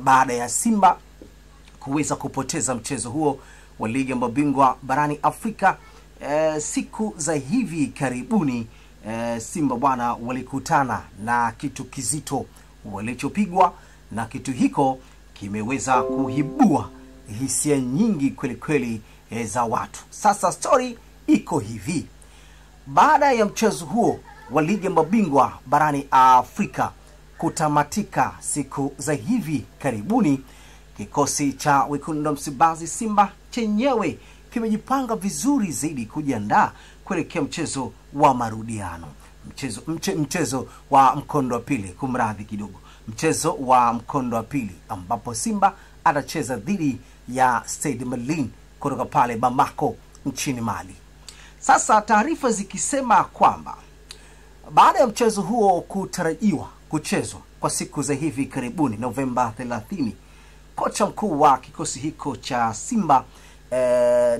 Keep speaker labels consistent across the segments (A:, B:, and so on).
A: baada ya Simba kuweza kupoteza mchezo huo wa ligi ya mabingwa barani Afrika. Siku za hivi karibuni Simba bwana walikutana na kitu kizito walichopigwa, na kitu hiko kimeweza kuibua hisia nyingi kweli kweli za watu. Sasa story iko hivi: baada ya mchezo huo wa ligi ya mabingwa barani Afrika kutamatika siku za hivi karibuni, kikosi cha Wekundu Msimbazi Simba chenyewe kimejipanga vizuri zaidi kujiandaa kuelekea mchezo wa marudiano, mchezo wa mkondo wa pili, kumradhi kidogo, mchezo wa mkondo wa pili ambapo Simba atacheza dhidi ya Stade Malien kutoka pale Bamako nchini Mali. Sasa taarifa zikisema kwamba baada ya mchezo huo kutarajiwa kuchezwa kwa siku za hivi karibuni Novemba 30, kocha mkuu wa kikosi hiko cha Simba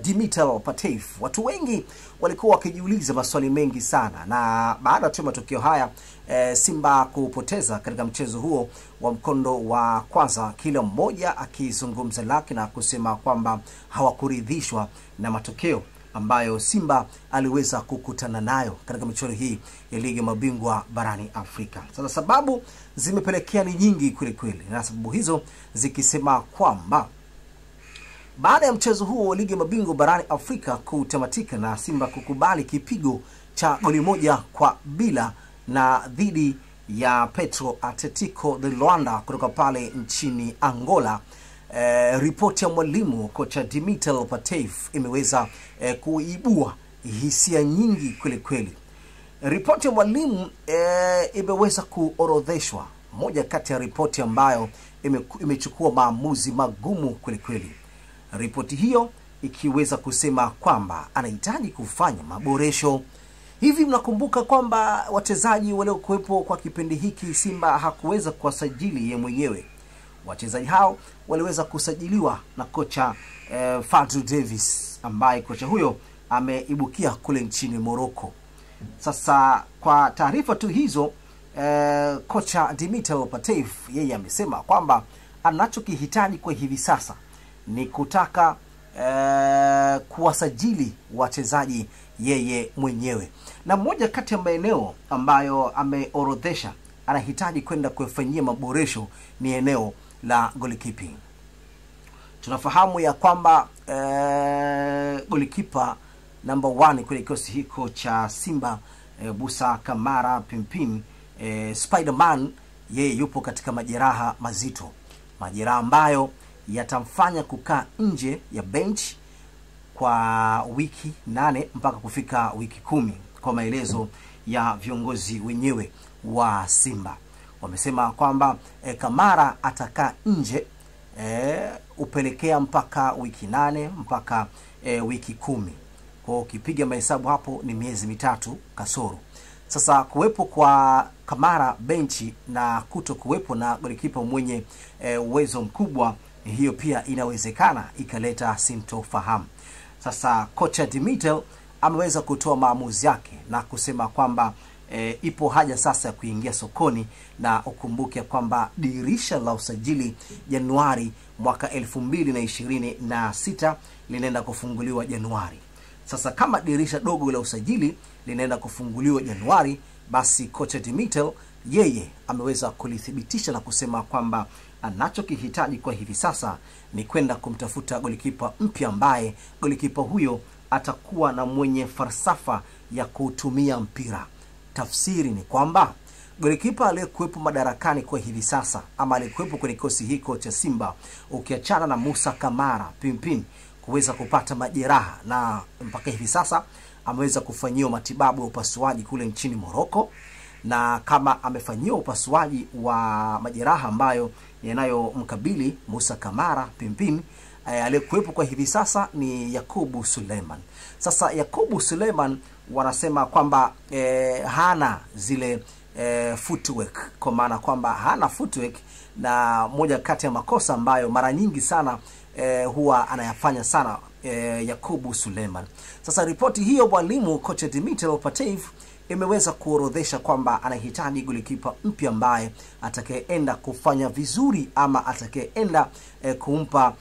A: Dimitri Pantev, watu wengi walikuwa wakijiuliza maswali mengi sana, na baada tu matokeo haya Simba kupoteza katika mchezo huo wa mkondo wa kwanza, kila mmoja akizungumza lake na kusema kwamba hawakuridhishwa na matokeo ambayo Simba aliweza kukutana nayo katika michuano hii ya ligi ya mabingwa barani Afrika. Sasa sababu zimepelekea ni nyingi kweli kweli, na sababu hizo zikisema kwamba baada ya mchezo huo wa ligi ya mabingwa barani Afrika kutamatika na Simba kukubali kipigo cha goli 1-0 na dhidi ya Petro Atletico de Luanda kutoka pale nchini Angola, ripoti ya mwalimu kocha Dimitri Pantev imeweza kuibua hisia nyingi kweli kweli. Ripoti ya mwalimu imeweza kuorodheshwa, moja kati ya ripoti ambayo imechukua maamuzi magumu kweli kweli. Ripoti hiyo ikiweza kusema kwamba anahitaji kufanya maboresho. Hivi mnakumbuka kwamba wachezaji waliokuwepo kwa kipindi hiki Simba hakuweza kuwasajili yeye mwenyewe. Wachezaji hao waliweza kusajiliwa na kocha Fadlu Davis, ambaye kocha huyo ameibukia kule nchini Morocco. Sasa kwa taarifa tu hizo, kocha Dimitri Pantev yeye amesema kwamba anachokihitaji kwa hivi sasa ni kutaka kuwasajili wachezaji yeye mwenyewe, na mmoja kati ya maeneo ambayo ameorodhesha anahitaji kwenda kufanyia maboresho ni eneo la goalkeeping. Tunafahamu ya kwamba goalkeeper number 1 kwenye kikosi hiko cha Simba, Busa Kamara Pimpin, Spiderman, yeye yupo katika majeraha mazito, majeraha ambayo yatamfanya kukaa nje ya bench kwa wiki 8 mpaka kufika wiki 10, kwa maelezo ya viongozi wenyewe wa Simba. Wamesema kwamba Kamara atakaa nje upelekea mpaka wiki 8 mpaka wiki 10. Kwa ukipiga mahesabu hapo ni miezi 3 kasoro. Sasa kuwepo kwa Kamara benchi na kuto kuwepo na golikipa mwenye uwezo mkubwa, hiyo pia inawezekana ikaleta sintofahamu. Sasa kocha Dimitri ameweza kutoa maamuzi yake na kusema kwamba ipo haja sasa ya kuingia sokoni, na ukumbuke kwamba dirisha la usajili Januari mwaka 2026 linaenda kufunguliwa Januari. Sasa kama dirisha dogo la usajili linaenda kufunguliwa Januari, basi kocha Dimitri yeye ameweza kulithibitisha na kusema kwamba anachokihitaji kwa hivi sasa ni kwenda kumtafuta golikipa mpya, ambaye golikipa huyo atakuwa na mwenye falsafa ya kutumia mpira. Tafsiri ni kwamba golikipa aliyekuwepo madarakani kwa hivi sasa, ama aliyekuwepo kwenye kikosi hiko cha Simba, ukiachana na Musa Kamara Pimpin kuweza kupata majeraha na mpaka hivi sasa ameweza kufanyiwa matibabu ya upasuaji kule nchini Morocco, na kama amefanyiwa upasuaji wa majeraha ambayo yanayomkabili Musa Kamara Pimpin, aliyekuwepo kwa hivi sasa ni Yakubu Suleiman. Sasa Yakubu Suleiman wanasema kwamba hana zile footwork, kwa maana kwamba hana footwork, na moja kati ya makosa ambayo mara nyingi sana huwa anayafanya sana Yakubu Suleiman. Sasa ripoti hiyo mwalimu kocha Dimitri Pantev imeweza kuorodhesha kwamba anahitaji golikipa mpya ambaye atakayeenda kufanya vizuri ama atakayeenda kumpa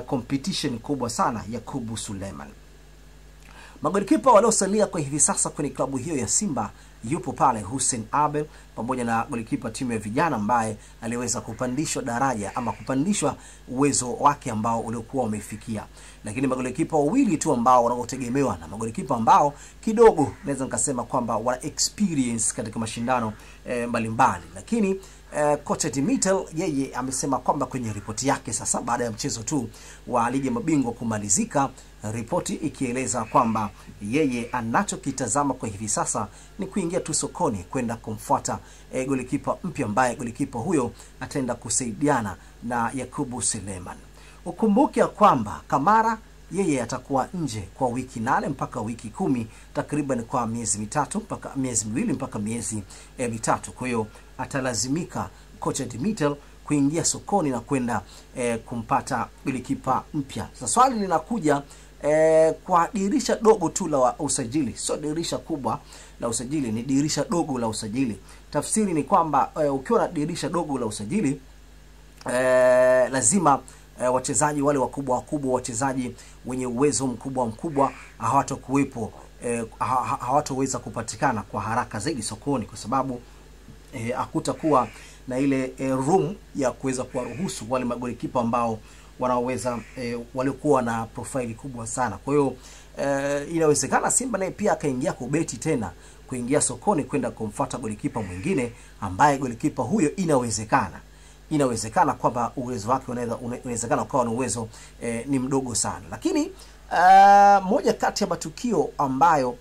A: competition kubwa sana Yakubu Suleiman. Magolikipa waliosalia kwa hivi sasa kwenye klabu hiyo ya Simba, yupo pale Hussein Abel pamoja na golikipa timu ya vijana ambaye aliweza kupandishwa daraja ama kupandishwa uwezo wake ambao uliokuwa umefikia. Lakini magolikipa wawili tu ambao wanaotegemewa na magolikipa ambao kidogo naweza nikasema kwamba wana experience katika mashindano mbalimbali. Lakini kocha Dimitel yeye amesema kwamba kwenye ripoti yake sasa baada ya mchezo tu wa ligi ya mabingwa kumalizika, ripoti ikieleza kwamba yeye anachokitazama kwa hivi sasa ni kuingia tu sokoni kwenda kumfuata golikipa mpya ambaye golikipa huyo ataenda kusaidiana na Yakubu Suleiman. Ukumbuke kwamba Kamara yeye atakuwa nje kwa wiki 8 mpaka wiki 10, takriban kwa miezi mitatu mpaka miezi miwili mpaka miezi mitatu. Kwa hiyo atalazimika kocha Dimitel kuingia sokoni na kwenda kumpata golikipa mpya. Sasa swali linakuja kwa dirisha dogo tu la usajili, sio dirisha kubwa la usajili, ni dirisha dogo la usajili. Tafsiri ni kwamba ukiwa na dirisha dogo la usajili lazima wachezaji wale wakubwa, wachezaji wenye uwezo mkubwa hawatakuwepo, hawataweza kupatikana kwa haraka zaidi sokoni, kwa sababu hakutakuwa na ile room ya kuweza kuwaruhusu wale magolikipa ambao wanaweza walikuwa na profile kubwa sana. Kwa hiyo inawezekana Simba naye pia akaingia kubeti tena kuingia sokoni kwenda kumfuata golikipa mwingine ambaye golikipa huyo inawezekana kwamba uwezo wake unawezekana ukawa na uwezo ni mdogo sana. Lakini moja kati ya matukio ambayo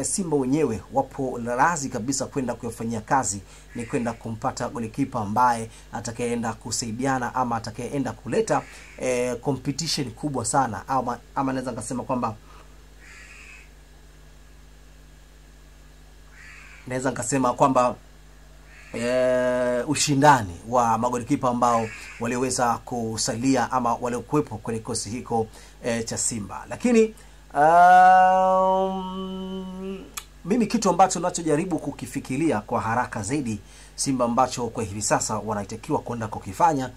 A: Simba wenyewe wapo razi kabisa kwenda kuyafanyia kazi ni kwenda kumpata golikipa ambaye atakayeenda kusaidiana ama atakayeenda kuleta competition kubwa sana, ama naweza ngasema kwamba ushindani wa magolikipa ambao waliweza kusalia ama waliokuwepo kwenye kikosi hiko cha Simba. Lakini mimi kitu ambacho ninachojaribu kukifikiria kwa haraka zaidi Simba ambacho kwa hivi sasa wanatakiwa kwenda kukifanya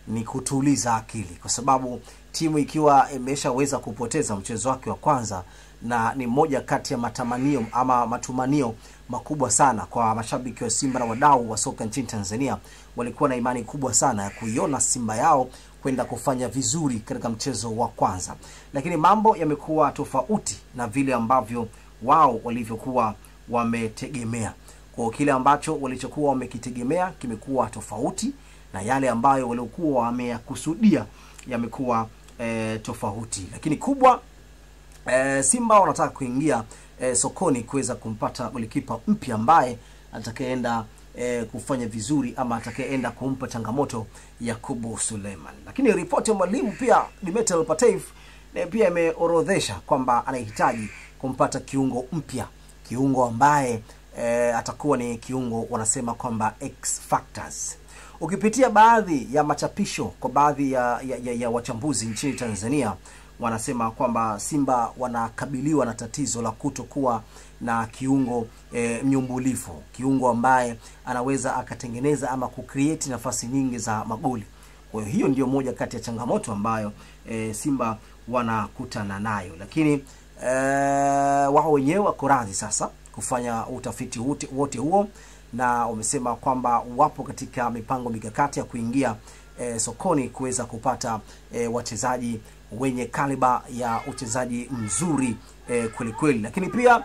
A: ni kutuliza akili, kwa sababu timu ikiwa imeshaweza kupoteza mchezo wake wa kwanza, na ni moja kati ya matamanio ama matumanio makubwa sana kwa mashabiki wa Simba na wadau wa soka nchini Tanzania, walikuwa na imani kubwa sana ya kuiona Simba yao kwenda kufanya vizuri katika mchezo wa kwanza. Lakini mambo yamekuwa tofauti na vile ambavyo wao walivyokuwa wametegemea. Kwa kile ambacho walichokuwa wamekitegemea kimekuwa tofauti, na yale ambayo walikuwa wameyakusudia yamekuwa tofauti. Lakini kubwa, Simba wanataka kuingia sokoni kuweza kumpata golikipa mpya ambaye atakayeenda kufanya vizuri ama atakayeenda kumpa changamoto Yakubu Suleiman. Lakini ripoti ya mwalimu pia Dimitel Pantev pia imeorodhesha kwamba anahitaji kumpata kiungo mpya, kiungo ambaye atakuwa ni kiungo wanasema kwamba X factors. Ukipitia baadhi ya machapisho kwa baadhi ya wachambuzi nchini Tanzania, wanasema kwamba Simba wanakabiliwa na tatizo la kutokuwa na kiungo mnyumbulifu, kiungo ambaye anaweza akatengeneza ama kucreate nafasi nyingi za magoli. Kwa hiyo ndio moja kati ya changamoto ambayo Simba wanakutana nayo. Lakini wao wenyewe wako radhi sasa kufanya utafiti wote huo, na wamesema kwamba wapo katika mipango mikakati ya kuingia sokoni kuweza kupata wachezaji wenye kaliba ya uchezaji mzuri kweli. Lakini pia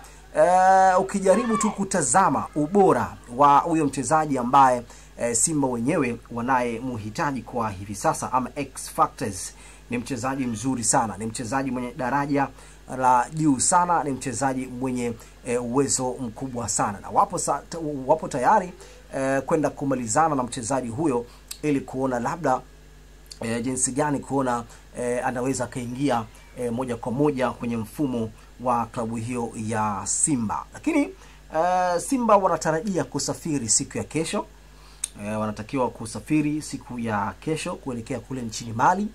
A: ukijaribu tu kutazama ubora wa huyo mchezaji ambaye Simba wenyewe wanaye muhitaji kwa hivi sasa ama X factors, ni mchezaji mzuri sana, ni mchezaji mwenye daraja la juu sana, ni mchezaji mwenye uwezo mkubwa sana, na wapo tayari kwenda kumalizana na mchezaji huyo ili kuona labda jinsi gani kuona anaweza kaingia moja kwa moja kwenye mfumo wa klabu hiyo ya Simba. Lakini Simba wanatarajia kusafiri siku ya kesho, wanatakiwa kusafiri siku ya kesho kuelekea kule nchini Mali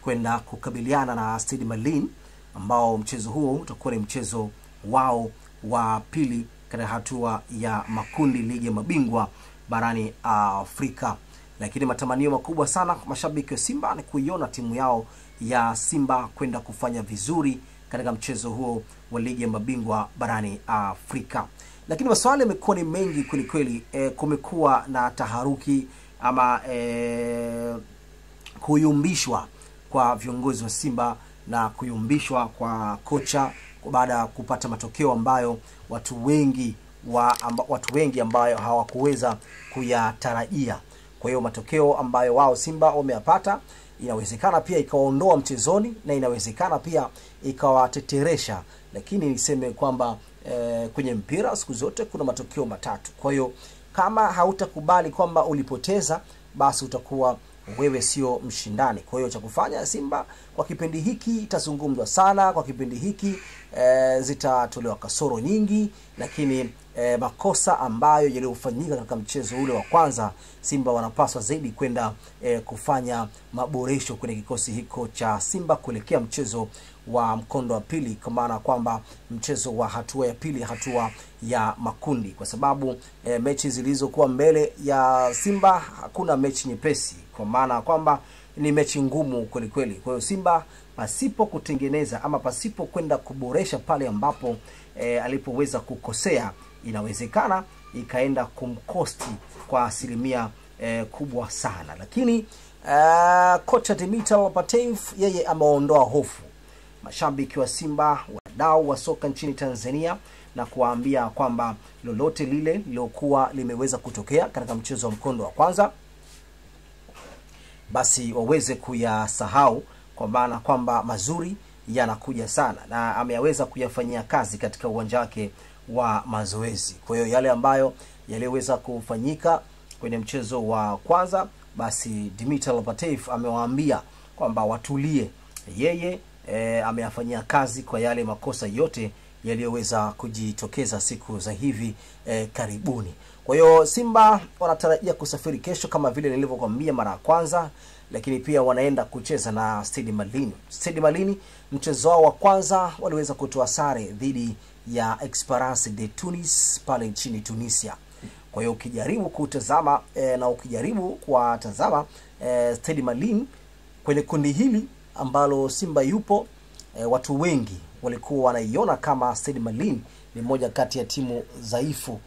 A: kwenda kukabiliana na Stade Malien, ambao mchezo huo utakuwa ni mchezo wao wa pili katika hatua ya makundi ligi ya mabingwa barani Afrika. Lakini matamanio makubwa sana mashabiki wa Simba ni kuiona timu yao ya Simba kwenda kufanya vizuri katika mchezo huo wa ligi ya mabingwa barani Afrika. Lakini maswali yamekuwa ni mengi kweli kweli. Kumekuwa na taharuki ama kuyumbishwa kwa viongozi wa Simba na kuyumbishwa kwa kocha baada ya kupata matokeo ambayo watu wengi ambayo hawakuweza kuyatarajia. Kwa hiyo matokeo ambayo wao Simba wameyapata inawezekana pia ikawaondoa mchezoni na inawezekana pia ikawateteresha. Lakini niseme kwamba kwenye mpira siku zote kuna matokeo matatu. Kwa hiyo kama hautakubali kwamba ulipoteza, basi utakuwa wewe sio mshindani. Kwa hiyo cha kufanya Simba kwa kipindi hiki itazungumzwa sana, kwa kipindi hiki zitatolewa kasoro nyingi, lakini makosa ambayo yaliyofanyika katika mchezo ule wa kwanza, Simba wanapaswa zaidi kwenda kufanya maboresho kwenye kikosi hiko cha Simba kuelekea mchezo wa mkondo wa pili, kwa maana kwamba mchezo wa hatua ya pili, hatua ya makundi, kwa sababu mechi zilizokuwa mbele ya Simba hakuna mechi nyepesi, kwa maana kwamba ni mechi ngumu kweli kweli. Kwa hiyo Simba pasipo kutengeneza ama pasipo kwenda kuboresha pale ambapo alipoweza kukosea, inawezekana ikaenda kumkosti kwa asilimia kubwa sana. Lakini kocha Dimitar Berbatov yeye ameondoa hofu mashabiki wa Simba, wadau wa soka nchini Tanzania, na kuwaambia kwamba lolote lile lilokuwa limeweza kutokea katika mchezo wa mkondo wa kwanza basi waweze kuyasahau, kwa maana kwamba mazuri yanakuja sana, na ameweza kuyafanyia kazi katika uwanja wake wa mazoezi. Kwa hiyo yale ambayo yaliweza kufanyika kwenye mchezo wa kwanza, basi Dimitar Berbatov amewaambia kwamba watulie. Yeye ameyafanyia kazi kwa yale makosa yote yaliyoweza kujitokeza siku za hivi karibuni. Kwa hiyo Simba wanatarajia kusafiri kesho kama vile nilivyokuambia mara ya kwanza, lakini pia wanaenda kucheza na Stade Malien. Stade Malien mchezo wao wa kwanza waliweza kutoa sare dhidi ya Esperance de Tunis pale nchini Tunisia. Kwa hiyo ukijaribu kutazama na ukijaribu kuwatazama Stade Malien kwenye kundi hili ambalo Simba yupo, watu wengi walikuwa wanaiona kama Stade Malien ni moja kati ya timu dhaifu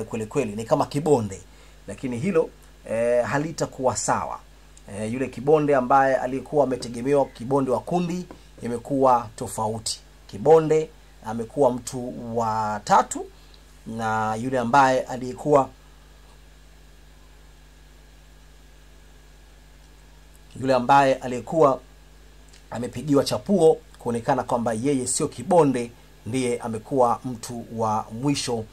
A: kweli kweli, ni kama kibonde. Lakini hilo halitakuwa sawa. Yule kibonde ambaye alikuwa ametegemewa kibonde wa kundi imekuwa tofauti. Kibonde amekuwa mtu wa tatu, na yule ambaye alikuwa amepigiwa chapuo kuonekana kwamba yeye sio kibonde, ndiye amekuwa mtu wa mwisho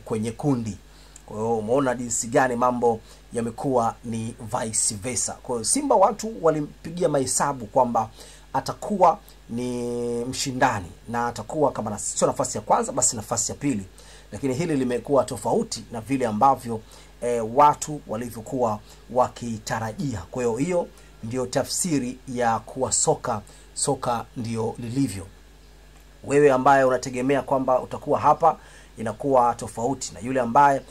A: kwenye kundi. Kwa hiyo umeona jinsi gani mambo yamekuwa ni vice versa. Kwa hiyo Simba watu walimpigia mahesabu kwamba atakuwa ni mshindani na atakuwa kama sio nafasi ya kwanza basi nafasi ya pili, lakini hili limekuwa tofauti na vile ambavyo watu walivyokuwa wakitarajia. Kwa hiyo hiyo ndio tafsiri ya kuwa soka ndio lilivyo. Wewe ambaye unategemea kwamba utakuwa hapa, inakuwa tofauti, na yule ambaye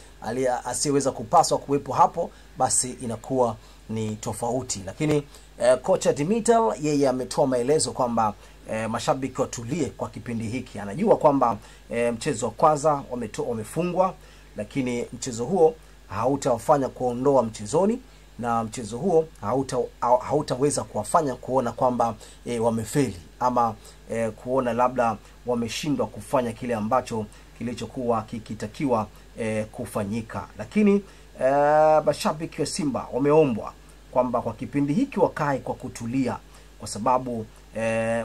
A: asiyeweza kupaswa kuwepo hapo, basi inakuwa ni tofauti. Lakini kocha Dimitar yeye ametoa maelezo kwamba mashabiki watulie kwa kipindi hiki. Anajua kwamba mchezo wa kwanza wamefungwa, lakini mchezo huo hautawafanya kuondoa mchezoni, na mchezo huo hautaweza kuwafanya kuona kwamba wamefeli ama kuona labda wameshindwa kufanya kile ambacho kilichokuwa kikitakiwa kufanyika. Lakini mashabiki wa Simba wameombwa kwamba kwa kipindi hiki wakae kwa kutulia, kwa sababu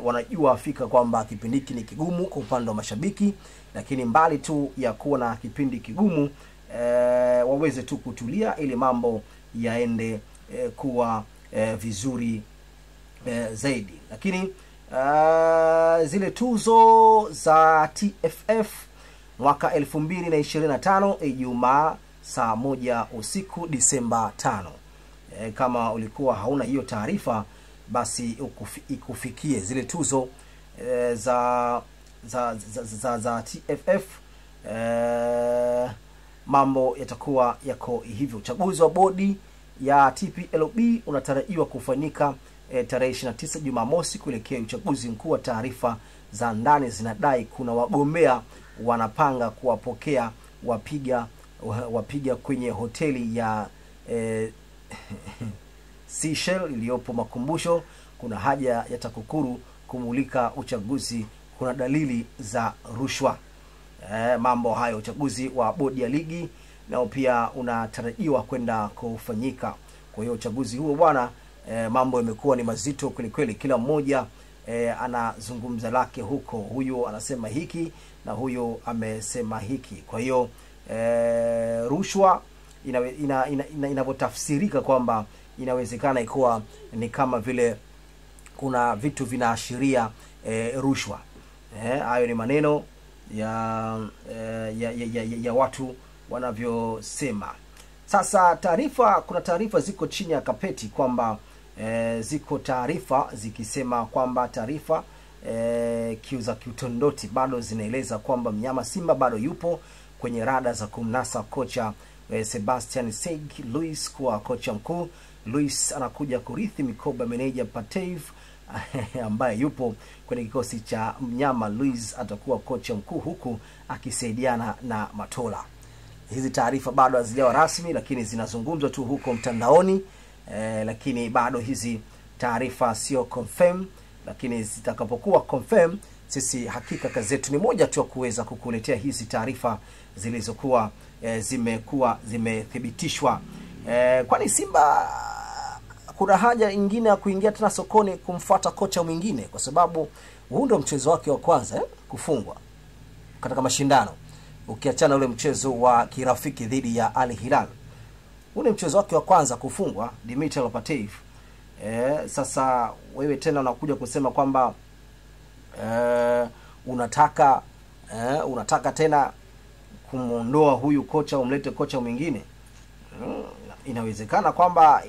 A: wanajua Afrika kwamba kipindi hiki ni kigumu kwa upande wa mashabiki. Lakini mbali tu ya kuwa na kipindi kigumu, waweze tu kutulia ili mambo yaende kuwa vizuri zaidi. Lakini zile tuzo za TFF mwaka 2025 Ijumaa saa 1 usiku Disemba 5. Kama ulikuwa hauna hiyo taarifa, basi ikufikie zile tuzo za TFF mambo yatakuwa yako hivyo. Uchaguzi wa bodi ya TPLB unatarajiwa kufanyika tarehe 29 Jumamosi kuelekea uchaguzi mkuu wa. Taarifa za ndani zinadai kuna wagombea wanapanga kuwapokea wapiga kwenye hoteli ya Seychelles iliyopo Makumbusho. Kuna haja ya TAKUKURU kumulika uchaguzi, kuna dalili za rushwa. Mambo hayo. Uchaguzi wa bodi ya ligi nao pia unatarajiwa kwenda kufanyika. Kwa hiyo uchaguzi huo bwana, mambo yamekuwa ni mazito kweli kweli. Kila mmoja anazungumza lake huko. Huyo anasema hiki na huyo amesema hiki. Kwa hiyo rushwa inavyotafsirika kwamba inawezekana ikuwa ni kama vile kuna vitu vinaashiria rushwa. Hayo ni maneno ya watu wanavyosema. Sasa kuna taarifa ziko chini ya kapeti kwamba ziko taarifa zikisema kwamba taarifa kiuza kiutondoti bado zinaeleza kwamba mnyama Simba bado yupo kwenye rada za kumnasa kocha Sebastian Seg Luis kuwa kocha mkuu. Luis anakuja kurithi mikoba meneja Patev ambaye yupo kwenye kikosi cha mnyama. Luis atakuwa kocha mkuu huku akisaidiana na Matola. Hizi taarifa bado hazijawa rasmi, lakini zinazungumzwa tu huko mtandaoni. Lakini bado hizi taarifa sio confirm, lakini zitakapokuwa confirm, sisi hakika kazi yetu ni moja tu, kuweza kukuletea hizi taarifa zilizokuwa zimethibitishwa. Kwani Simba kuna haja nyingine ya kuingia tena sokoni kumfuata kocha mwingine, kwa sababu huu ndio mchezo wake wa kwanza kufungwa katika mashindano, ukiachana ule mchezo wa kirafiki dhidi ya Al Hilal. Huu ni mchezo wake wa kwanza kufungwa Dimitar Lopatev. Sasa wewe tena unakuja kusema kwamba unataka tena kumuondoa huyu kocha umlete kocha mwingine. Inawezekana kwamba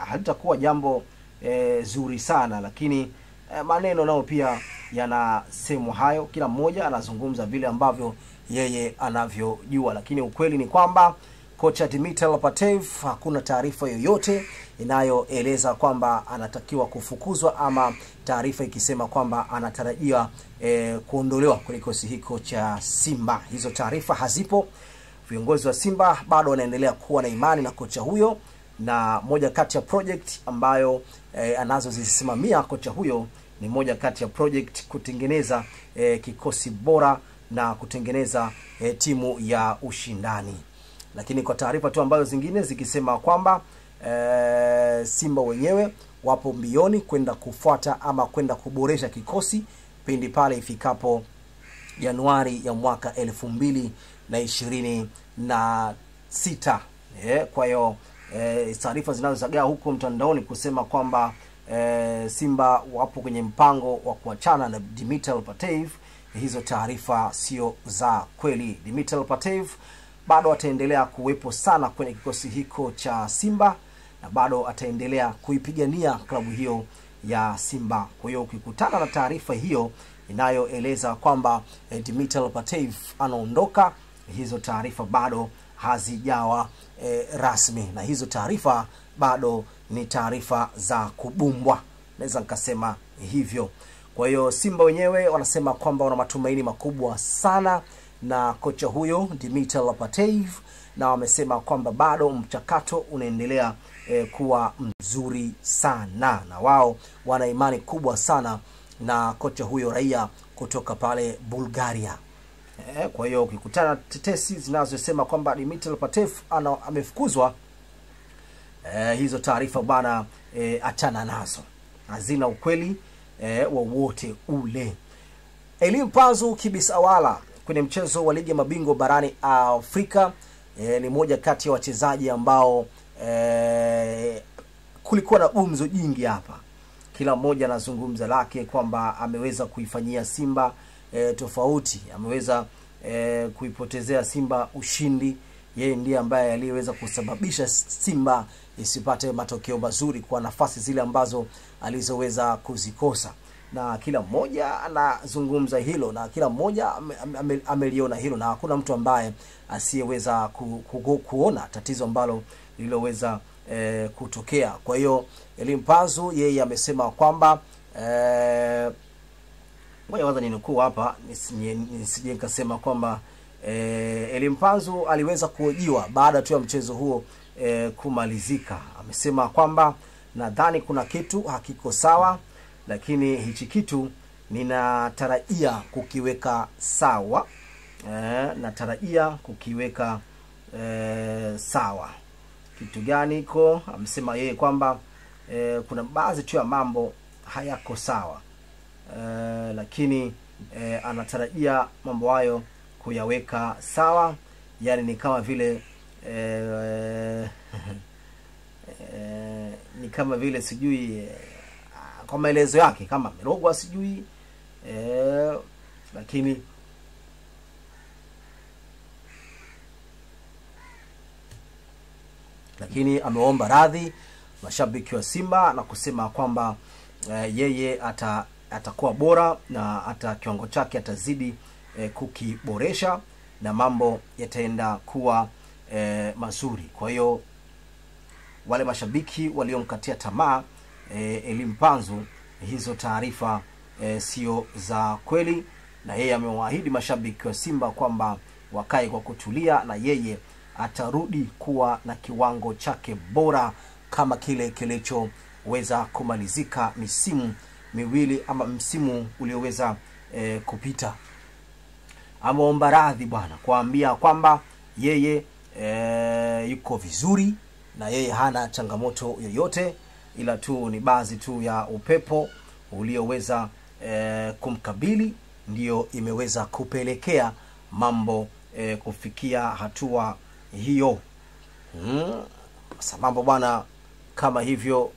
A: halitakuwa jambo zuri sana, lakini maneno nao pia yanasemwa hayo. Kila mmoja anazungumza vile ambavyo yeye anavyojua, lakini ukweli ni kwamba kocha Dimitar Lopatev hakuna taarifa yoyote inayoeleza kwamba anatakiwa kufukuzwa, ama taarifa ikisema kwamba anatarajia kuondolewa kwenye kikosi hiko cha Simba. Hizo taarifa hazipo. Viongozi wa Simba bado wanaendelea kuwa na imani na kocha huyo, na moja kati ya project ambayo anazozisimamia kocha huyo ni moja kati ya project kutengeneza kikosi bora na kutengeneza timu ya ushindani. Lakini kwa taarifa tu ambazo zingine zikisema kwamba Simba wenyewe wapo mbioni kwenda kufuata ama kwenda kuboresha kikosi pindi pale ifikapo Januari ya mwaka 2026. Kwa hiyo taarifa zinazozagaa huko mtandaoni kusema kwamba Simba wapo kwenye mpango wa kuachana na Dimitar Lopatev, hizo taarifa sio za kweli. Dimitar Lopatev bado ataendelea kuwepo sana kwenye kikosi hiko cha Simba, na bado ataendelea kuipigania klabu hiyo ya Simba. Kwa hiyo ukikutana na taarifa hiyo inayoeleza kwamba Dimitar Lopatev anaondoka, hizo taarifa bado hazijawa rasmi, na hizo taarifa bado ni taarifa za kubumbwa, naweza nikasema hivyo. Kwa hiyo Simba wenyewe wanasema kwamba wana matumaini makubwa sana na kocha huyo Dimitar Lopatev, na wamesema kwamba bado mchakato unaendelea kuwa mzuri sana, na wao wana imani kubwa sana na kocha huyo raia kutoka pale Bulgaria. Kwa hiyo ukikutana tetesi zinazosema kwamba Dimitar Lopatev amefukuzwa, hizo taarifa bana achana nazo, hazina ukweli wowote ule. Elie Mpanzu Kibisawala kwenye mchezo wa ligi ya mabingwa barani Afrika ni moja kati ya wachezaji ambao kulikuwa na gumzo jingi hapa. Kila mmoja anazungumza lake kwamba ameweza kuifanyia Simba tofauti, ameweza kuipotezea Simba ushindi. Yeye ndiye ambaye aliyeweza kusababisha Simba isipate matokeo mazuri kwa nafasi zile ambazo alizoweza kuzikosa. na kila mmoja anazungumza hilo, na kila mmoja ameliona hilo, na hakuna mtu ambaye asiyeweza kuona tatizo ambalo lililoweza kutokea. Kwa hiyo Elimpanzu yeye amesema kwamba ngoja kwanza ninukuu hapa nisije nikasema kwamba Elimpanzu aliweza kuhojiwa baada tu ya mchezo huo kumalizika. Amesema kwamba nadhani kuna kitu hakiko sawa, lakini hichi kitu ninatarajia kukiweka sawa. Natarajia kukiweka sawa. Kitu gani iko? Amesema yeye kwamba kuna baadhi tu ya mambo hayako sawa, lakini anatarajia mambo hayo kuyaweka sawa. Yani ni kama vile ni kama vile sijui kwa maelezo yake kama amerogwa sijui, lakini ameomba radhi mashabiki wa Simba na kusema kwamba yeye atakuwa bora na hata kiwango chake atazidi kukiboresha na mambo yataenda kuwa mazuri. Kwa hiyo wale mashabiki waliomkatia tamaa Elimpanzu, hizo taarifa sio za kweli, na yeye amewaahidi mashabiki wa Simba kwamba wakae kwa kutulia na yeye atarudi kuwa na kiwango chake bora kama kile kilichoweza kumalizika misimu miwili ama msimu ulioweza kupita. Ameomba radhi bwana, kuambia kwamba yeye yuko vizuri na yeye hana changamoto yoyote, ila tu ni baadhi tu ya upepo ulioweza kumkabili ndio imeweza kupelekea mambo kufikia hatua hiyo. Sababu bwana kama hivyo